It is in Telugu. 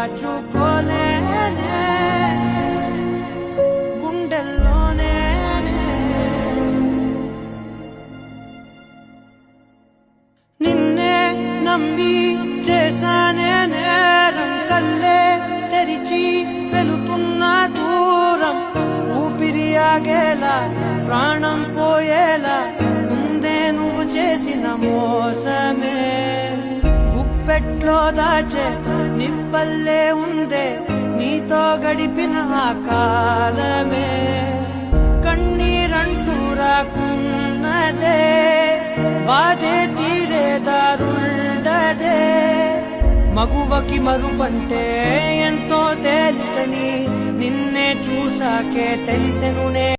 దాచుకోలేనే గుండెల్లోనే నిన్నే నమ్మి చేశానే నేరం కల్లే తెరిచి వెళుతున్న దూరం ఊపిరి ఆగేలా ప్రాణం పోయేలా ముందే నువ్వు చేసిన మోసమే గుప్పెట్లో దాచే నిప్పల్లే ఉందే నీతో గడిపిన ఆ కాలమే కన్నీరంటూ రాకున్నదే బాధే తీరే దారుండదే మగువకి మరుపంటే ఎంతో తేలికని నిన్నే చూసాకే తెలిసెనునే